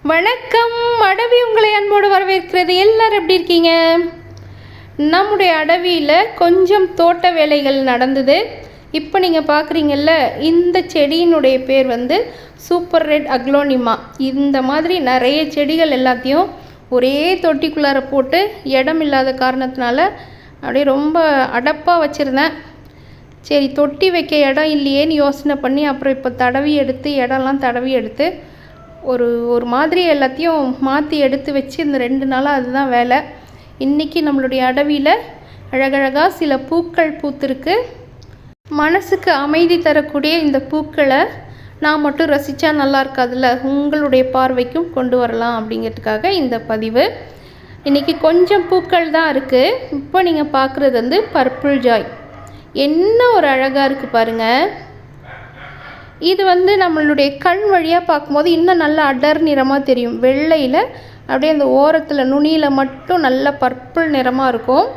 வணக்கம். அடவி உங்களை அன்போடு வரவேற்கிறது. எல்லாரும் எப்படி இருக்கீங்க? நம்முடைய அடவியில் கொஞ்சம் தோட்ட வேலைகள் நடந்தது. இப்போ நீங்கள் பார்க்குறீங்கல்ல, இந்த செடியினுடைய பேர் வந்து சூப்பர் ரெட் அக்லோனிமா. இந்த மாதிரி நிறைய செடிகள் எல்லாத்தையும் ஒரே தொட்டிக்குள்ளார போட்டு இடம் இல்லாத காரணத்தினால அப்படியே ரொம்ப அடப்பாக வச்சுருந்தேன். சரி, தொட்டி வைக்க இடம் இல்லையேன்னு யோசனை பண்ணி அப்புறம் இப்போ இடம்லாம் தடவி எடுத்து ஒரு மாதிரி எல்லாத்தையும் மாற்றி எடுத்து வச்சு இந்த 2 நாளாக அதுதான் வேலை. இன்றைக்கி நம்மளுடைய அடவியில் அழகழகாக சில பூக்கள் பூத்திருக்கு. மனசுக்கு அமைதி தரக்கூடிய இந்த பூக்களை நான் மட்டும் ரசித்தா நல்லா இருக்காதுல்ல, உங்களுடைய பார்வைக்கும் கொண்டு வரலாம் அப்படிங்கிறதுக்காக இந்த பதிவு. இன்றைக்கி கொஞ்சம் பூக்கள் தான் இருக்குது. இப்போ நீங்கள் பார்க்குறது வந்து பர்பிள் ஜாய். என்ன ஒரு அழகாக இருக்குது பாருங்கள். இது வந்து நம்மளுடைய கண் வழியாக பார்க்கும்போது இன்னும் நல்ல அடர் நிறமாக தெரியும். வெள்ளையில் அப்படியே அந்த ஓரத்தில் நுனியில் மட்டும் நல்ல பர்பிள் நிறமாக இருக்கும்.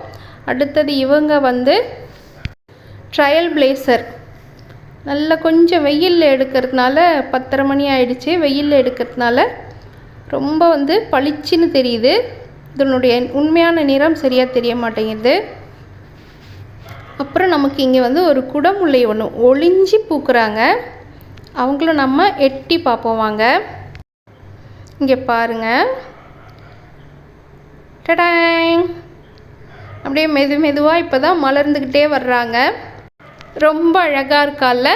அடுத்தது இவங்க வந்து ட்ரையல் பிளேசர். நல்லா கொஞ்சம் வெயிலில் எடுக்கிறதுனால 10:30 மணி ஆயிடுச்சு. வெயிலில் எடுக்கிறதுனால ரொம்ப வந்து பளிச்சுன்னு தெரியுது. இதனுடைய உண்மையான நிறம் சரியாக தெரிய மாட்டேங்குது. அப்புறம் நமக்கு இங்கே வந்து ஒரு குடமுல்லை ஒன்று ஒளிஞ்சி பூக்குறாங்க. அவங்களும் நம்ம எட்டி பார்ப்போம் வாங்க. இங்கே பாருங்கள், டடாங், அப்படியே மெதுவாக இப்போ தான் மலர்ந்துக்கிட்டே வர்றாங்க. ரொம்ப அழகாக இருக்கால.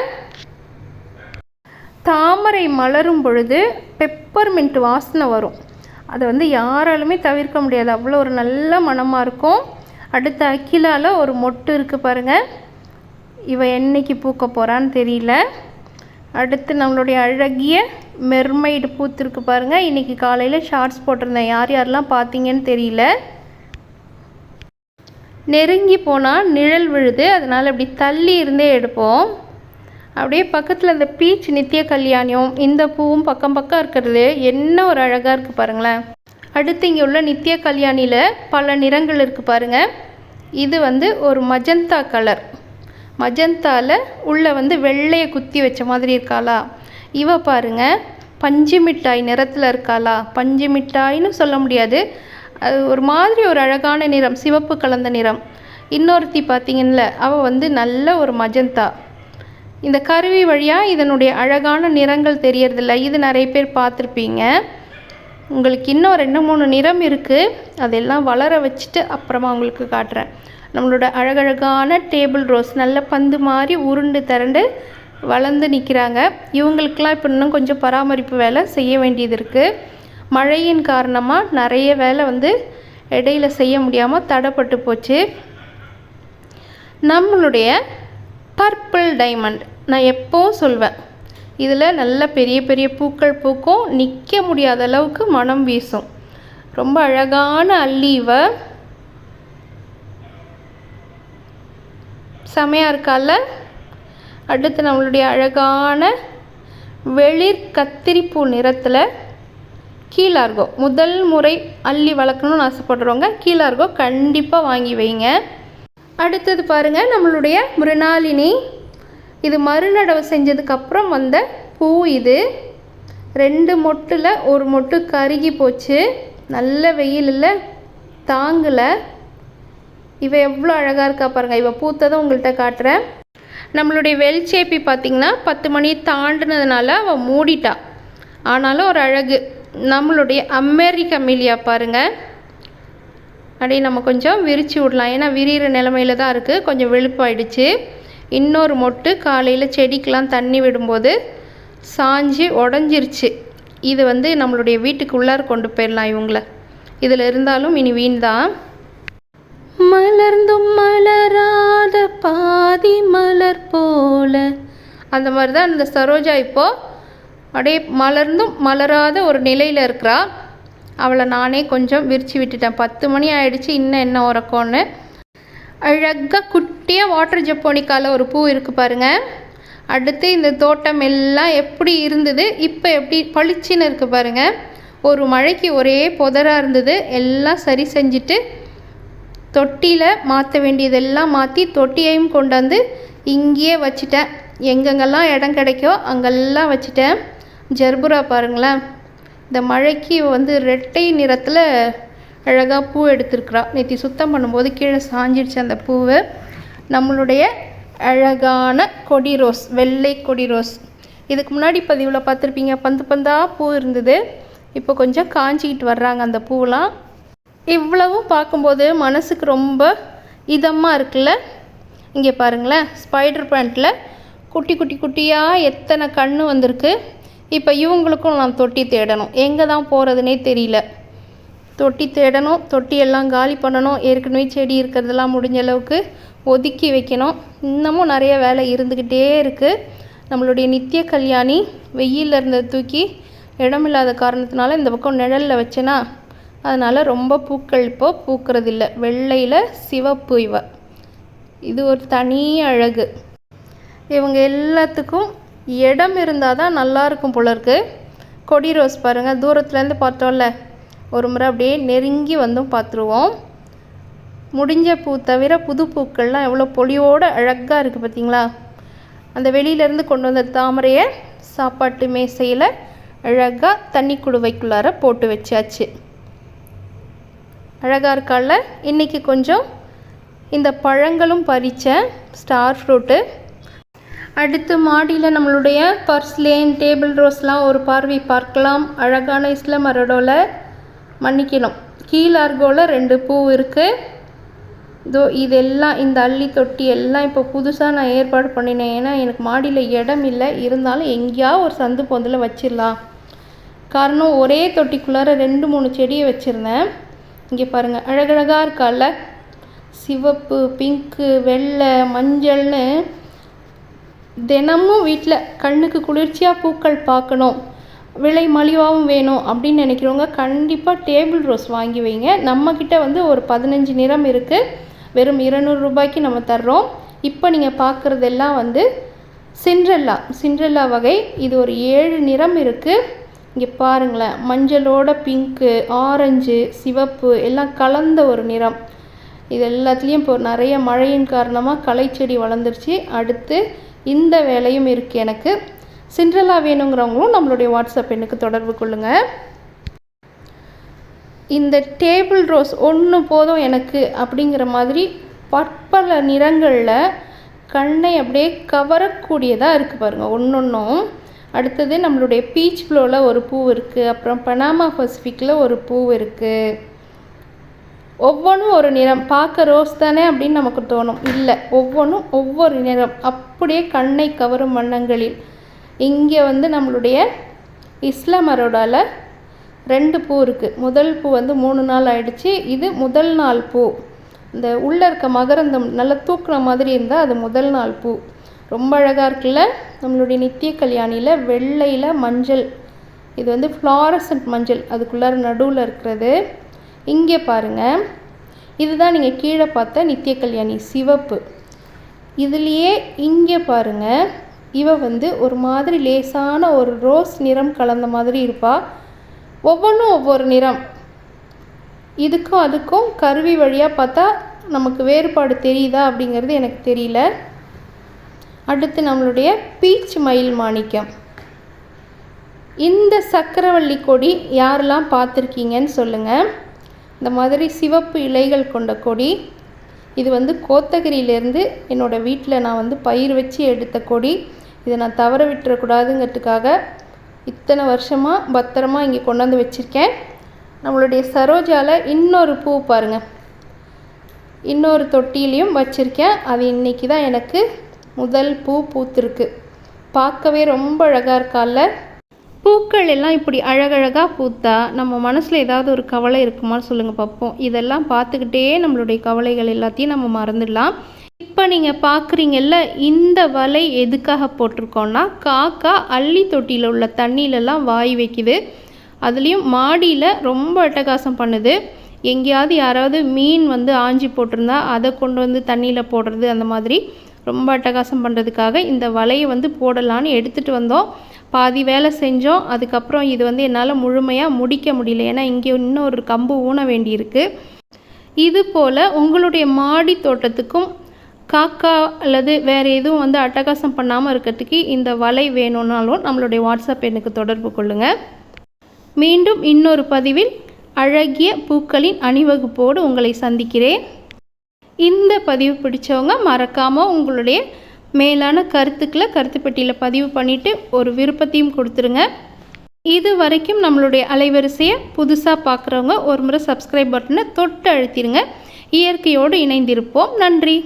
தாமரை மலரும் பொழுது பெப்பர்மின்ட் வாசனை வரும். அதை வந்து யாராலுமே தவிர்க்க முடியாது. அவ்வளோ ஒரு நல்ல மணமாக இருக்கும். அடுத்த அக்கிலால் ஒரு மொட்டு இருக்குது பாருங்கள். இவ என்னைக்கு பூக்க போகிறான்னு தெரியல. அடுத்து நம்மளுடைய அழகிய மெர்மைடு பூத்திருக்கு பாருங்கள். இன்றைக்கி காலையில் ஷார்ட்ஸ் போட்டிருந்தேன், யாரெல்லாம் பார்த்தீங்கன்னு தெரியல. நெருங்கி போனால் நிழல் விழுது, அதனால் அப்படி தள்ளி இருந்தே எடுப்போம். அப்படியே பக்கத்தில் இந்த பீச் நித்திய கல்யாணியம், இந்த பூவும் பக்கம் இருக்கிறது என்ன ஒரு அழகாக இருக்குது பாருங்களேன். அடுத்து இங்கே உள்ள நித்திய கல்யாணியில் பல நிறங்கள் இருக்குது பாருங்கள். இது வந்து ஒரு மஜந்தா கலர். மஜந்தாவில் உள்ள வந்து வெள்ளையை குத்தி வச்ச மாதிரி இருக்காளா. இவ பாருங்கள், பஞ்சு மிட்டாய் நிறத்தில் இருக்காளா. பஞ்சு மிட்டாயின்னு சொல்ல முடியாது, அது ஒரு மாதிரி ஒரு அழகான நிறம், சிவப்பு கலந்த நிறம். இன்னொருத்தி பார்த்திங்கன்ல, அவள் வந்து நல்ல ஒரு மஜந்தா. இந்த கருவி வழியாக இதனுடைய அழகான நிறங்கள் தெரியறதில்ல. இது நிறைய பேர் பார்த்துருப்பீங்க. உங்களுக்கு இன்னும் 2-3 நிறம் இருக்குது. அதெல்லாம் வளர வச்சுட்டு அப்புறமா உங்களுக்கு காட்டுறேன். நம்மளோட அழகழகான டேபிள் ரோஸ் நல்ல பந்து மாதிரி உருண்டு திரண்டு வளர்ந்து நிற்கிறாங்க. இவங்களுக்கெல்லாம் இப்போ இன்னும் கொஞ்சம் பராமரிப்பு வேலை செய்ய வேண்டியது இருக்குது. மழையின் காரணமாக நிறைய வேலை வந்து இடையில் செய்ய முடியாமல் தடைப்பட்டு போச்சு. நம்மளுடைய பர்பிள் டைமண்ட் நான் எப்போவும் சொல்வேன், இதில் நல்ல பெரிய பெரிய பூக்கள் பூக்கும், நிற்க முடியாத அளவுக்கு மனம் வீசும். ரொம்ப அழகான அல்லிவ செமையாக இருக்கால. அடுத்து நம்மளுடைய அழகான வெளிர் கத்திரிப்பூ நிறத்தில் கீழார்கோ. முதல் முறை அள்ளி வளர்க்கணும்னு ஆசைப்படுறவங்க கீழார்கோ கண்டிப்பாக வாங்கி வைங்க. அடுத்தது பாருங்கள், நம்மளுடைய மிருணாலினி. இது மறுநடவு செஞ்சதுக்கப்புறம் வந்த பூ. இது 2 மொட்டில் ஒரு மொட்டு கருகி போச்சு. நல்ல வெயிலில் தாங்கலை. இவ எவ்வளோ அழகாக இருக்கா பாருங்கள். இவ பூத்ததை உங்கள்கிட்ட காட்டுறேன். நம்மளுடைய வெல்சேப்பி பார்த்திங்கன்னா 10 மணி தாண்டினதுனால அவள் மூடிட்டா. ஆனாலும் ஒரு அழகு. நம்மளுடைய அமெரிக்க மில்லியா பாருங்கள், அப்படியே நம்ம கொஞ்சம் விரித்து விடலாம். ஏன்னா விரிகிற நிலமையில தான் இருக்குது, கொஞ்சம் வெளுப்பாயிடுச்சு. இன்னொரு மொட்டு காலையில் செடிக்கெலாம் தண்ணி விடும்போது சாஞ்சி உடஞ்சிருச்சு. இது வந்து நம்மளுடைய வீட்டுக்கு உள்ளார கொண்டு போயிடலாம். இவங்கள இதில் இருந்தாலும் இனி வீண் தான். மலர்ந்தும் மலராத பாதி மலர் போல, அந்த மாதிரி தான் இந்த சரோஜா இப்போது அப்படியே மலர்ந்தும் மலராத ஒரு நிலையில் இருக்கிறா. அவளை நானே கொஞ்சம் விரித்து விட்டுட்டேன். 10 மணி ஆயிடுச்சு, இன்னும் என்ன உறக்கம்னு. அழகாக குட்டியாக வாட்டர் ஜப்போனிக்கால ஒரு பூ இருக்குது பாருங்கள். அடுத்து இந்த தோட்டம் எல்லாம் எப்படி இருந்தது, இப்போ எப்படி பளிச்சுன்னு இருக்குது பாருங்கள். ஒரு மழைக்கு ஒரே புதராக இருந்தது, எல்லாம் சரி செஞ்சுட்டு தொட்டியில் மாற்ற வேண்டியதெல்லாம் மாற்றி தொட்டியையும் கொண்டாந்து இங்கேயே வச்சுட்டேன். எங்கெங்கெல்லாம் இடம் கிடைக்கோ அங்கெல்லாம் வச்சுட்டேன். ஜர்புரா பாருங்களேன், இந்த மழைக்கு வந்து ரெட்டை நிறத்தில் அழகாக பூ எடுத்துருக்குறா. நேற்று சுத்தம் பண்ணும்போது கீழே சாஞ்சிடுச்சு அந்த பூவு. நம்மளுடைய அழகான கொடி ரோஸ், வெள்ளை கொடி ரோஸ். இதுக்கு முன்னாடி பதிவில் பார்த்துருப்பீங்க, பந்து பந்தாக பூ இருந்தது. இப்போ கொஞ்சம் காஞ்சிக்கிட்டு வர்றாங்க அந்த பூவெலாம். இவ்வளவும் பார்க்கும்போது மனசுக்கு ரொம்ப இதமாக இருக்குல்ல. இங்கே பாருங்களேன், ஸ்பைடர் பிளான்ட்டில் குட்டி குட்டி குட்டியாக எத்தனை கன்று வந்திருக்கு. இப்போ இவங்களுக்கும் நான் தொட்டி தேடணும். எங்கே தான் போகிறதுனே தெரியல. தொட்டி தேடணும், தொட்டியெல்லாம் காலி பண்ணணும். ஏற்கனவே செடி இருக்கிறதெல்லாம் முடிஞ்ச அளவுக்கு ஒதுக்கி வைக்கணும். இன்னமும் நிறைய வேலை இருந்துக்கிட்டே இருக்குது. நம்மளுடைய நித்திய கல்யாணி வெயிலில் இருந்ததை தூக்கி இடமில்லாத காரணத்தினால இந்த பக்கம் நிழலில் வச்சேன்னா, அதனால் ரொம்ப பூக்கள் இப்போது பூக்கிறதில்ல. வெள்ளையில் சிவப்பு இது ஒரு தனி அழகு. இவங்க எல்லாத்துக்கும் இடம் இருந்தால் தான் நல்லாயிருக்கும் போல இருக்குது. கொடி ரோஸ் பாருங்கள், தூரத்துலேருந்து பார்த்தோம்ல, ஒரு முறை அப்படியே நெருங்கி வந்தும் பார்த்துருவோம். முடிஞ்ச பூ தவிர புது பூக்கள்லாம் எவ்வளோ பொலியோடு அழகாக இருக்குது பார்த்திங்களா. அந்த வெளியிலேருந்து கொண்டு வந்த தாமரையை சாப்பாட்டு மேசையில் அழகாக தண்ணி குடுவைக்குள்ளார போட்டு வச்சாச்சு. அழகாக இருக்கால. இன்றைக்கி கொஞ்சம் இந்த பழங்களும் பறித்தேன், ஸ்டார் ஃப்ரூட்டு. அடுத்து மாடியில் நம்மளுடைய பர்ஸ்லேன், டேபிள் ரோஸ்லாம் ஒரு பார்வை பார்க்கலாம். அழகான இஸ்லாம் அரடோவில் மன்னிக்கணும், கீழார்கோவில் 2 பூ இருக்குது. இதெல்லாம் இந்த அள்ளி தொட்டி எல்லாம் இப்போ புதுசாக நான் ஏற்பாடு பண்ணினேன். ஏன்னா எனக்கு மாடியில் இடம் இல்லை. இருந்தாலும் எங்கேயாவது ஒரு சந்து பொந்தில் வச்சிடலாம். காரணம், ஒரே தொட்டிக்குள்ளார 2-3 செடியை வச்சுருந்தேன். இங்கே பாருங்கள், அழகழகாக இருக்கால. சிவப்பு, பிங்க்கு, வெள்ளை, மஞ்சள்னு தினமும் வீட்டில் கண்ணுக்கு குளிர்ச்சியாக பூக்கள் பார்க்கணும், விலை மலிவாகவும் வேணும் அப்படின்னு நினைக்கிறவங்க கண்டிப்பாக டேபிள் ரோஸ் வாங்கி வைங்க. நம்மக்கிட்ட வந்து ஒரு 15 நிறம் இருக்குது. வெறும் 200 ரூபாய்க்கு நம்ம தர்றோம். இப்போ நீங்கள் பார்க்குறதெல்லாம் வந்து சிண்ட்ரெல்லா வகை. இது ஒரு 7 நிறம் இருக்குது. இங்கே பாருங்களேன், மஞ்சளோட பிங்க்கு, ஆரஞ்சு, சிவப்பு எல்லாம் கலந்த ஒரு நிறம். இது எல்லாத்துலேயும் இப்போ நிறைய மழையின் காரணமாக களைச்செடி வளர்ந்துருச்சு. அடுத்து இந்த வேலையும் இருக்குது எனக்கு. சிண்ட்ரெல்லா வேணுங்கிறவங்களும் நம்மளுடைய வாட்ஸ்அப் எண்ணுக்கு தொடர்பு கொள்ளுங்கள். இந்த டேபிள் ரோஸ் ஒன்று போதும் எனக்கு அப்படிங்கிற மாதிரி பற்பல நிறங்களில் கண்ணை அப்படியே கவரக்கூடியதாக இருக்குது பாருங்கள் ஒன்றொன்றும். அடுத்தது நம்மளுடைய பீச் ப்ளூவில் ஒரு பூ இருக்குது. அப்புறம் பனாமா பசிஃபிக்கில் ஒரு பூ இருக்குது. ஒவ்வொன்றும் ஒரு நிறம். பார்க்க ரோஸ் தானே அப்படின்னு நமக்கு தோணும். இல்லை, ஒவ்வொன்றும் ஒவ்வொரு நிறம். அப்படியே கண்ணை கவரும் வண்ணங்களில். இங்கே வந்து நம்மளுடைய இஸ்லாம் அரோடாவில் 2 பூ இருக்குது. முதல் பூ வந்து 3 நாள் ஆயிடுச்சு. இது முதல் நாள் பூ. இந்த உள்ளே இருக்க மகரந்தம் நல்லா தூக்குன மாதிரி இருந்தால் அது முதல் நாள் பூ. ரொம்ப அழகாக இருக்குல்ல. நம்மளுடைய நித்திய கல்யாணியில் வெள்ளையில் மஞ்சள், இது வந்து ஃப்ளாரசன்ட் மஞ்சள், அதுக்குள்ளார நடுவில் இருக்கிறது. இங்கே பாருங்கள், இதுதான் நீங்கள் கீழே பார்த்த நித்திய கல்யாணி சிவப்பு. இதுலேயே இங்கே பாருங்கள், வந்து ஒரு மாதிரி லேசான ஒரு ரோஸ் நிறம் கலந்த மாதிரி இருப்பாள். ஒவ்வொன்றும் ஒவ்வொரு நிறம். இதுக்கும் அதுக்கும் கருவி வழியாக பார்த்தா நமக்கு வேறுபாடு தெரியுதா அப்படிங்கிறது எனக்கு தெரியல. அடுத்து நம்மளுடைய பீச் மயில் மாணிக்கம். இந்த சக்கரவள்ளி கொடி யாரெல்லாம் பார்த்துருக்கீங்கன்னு சொல்லுங்கள். இந்த மாதிரி சிவப்பு இலைகள் கொண்ட கொடி. இது வந்து கோத்தகிரியிலேருந்து என்னோடய வீட்டில் நான் வந்து பயிர் வச்சு எடுத்த கொடி. இதை நான் தவற விட்டுறக்கூடாதுங்கிறதுக்காக இத்தனை வருஷமாக பத்திரமா இங்கே கொண்டாந்து வச்சுருக்கேன். நம்மளுடைய சரோஜாவில் இன்னொரு பூ பாருங்கள், இன்னொரு தொட்டிலையும் வச்சுருக்கேன். அது இன்றைக்கி தான் எனக்கு முதல் பூ பூத்துருக்கு. பார்க்கவே ரொம்ப அழகாக இருக்கால. பூக்கள் எல்லாம் இப்படி அழகழகாக பூத்தா நம்ம மனசில் ஏதாவது ஒரு கவலை இருக்குமான்னு சொல்லுங்கள் பார்ப்போம். இதெல்லாம் பார்த்துக்கிட்டே நம்மளுடைய கவலைகள் எல்லாத்தையும் நம்ம மறந்துடலாம். இப்போ நீங்கள் பார்க்குறீங்கல்ல, இந்த வலை எதுக்காக போட்டிருக்கோன்னா, காக்கா அள்ளி தொட்டியில் உள்ள தண்ணியிலலாம் வாய் வைக்குது. அதுலேயும் மாடியில் ரொம்ப அட்டகாசம் பண்ணுது. எங்கேயாவது யாராவது மீன் வந்து ஆஞ்சி போட்டிருந்தா அதை கொண்டு வந்து தண்ணியில் போடுறது, அந்த மாதிரி ரொம்ப அட்டகாசம் பண்ணுறதுக்காக இந்த வலையை வந்து போடலான்னு எடுத்துகிட்டு வந்தோம். பாதி வேலை செஞ்சோம். அதுக்கப்புறம் இது வந்து என்னால் முழுமையாக முடிக்க முடியல. ஏன்னா இங்கே இன்னொரு கம்பு ஊன வேண்டியிருக்கு. இது போல் உங்களுடைய மாடி தோட்டத்துக்கும் காக்கா அல்லது வேறு எதுவும் வந்து அட்டகாசம் பண்ணாமல் இருக்கிறதுக்கு இந்த வலை வேணும்னாலும் நம்மளுடைய வாட்ஸ்அப் எண்ணுக்கு தொடர்பு கொள்ளுங்கள். மீண்டும் இன்னொரு பதிவில் அழகிய பூக்களின் அணிவகுப்போடு உங்களை சந்திக்கிறேன். இந்த பதிவு பிடிச்சவங்க மறக்காமல் உங்களுடைய மேலான கருத்துக்களை கருத்து பெட்டியில் பதிவு பண்ணிவிட்டு ஒரு விருப்பத்தையும் கொடுத்துருங்க. இது வரைக்கும் நம்மளுடைய அலைவரிசையை புதுசாக பார்க்குறவங்க ஒரு முறை சப்ஸ்கிரைப் பட்டனை தொட்டு அழுத்திடுங்க. இயற்கையோடு இணைந்திருப்போம். நன்றி.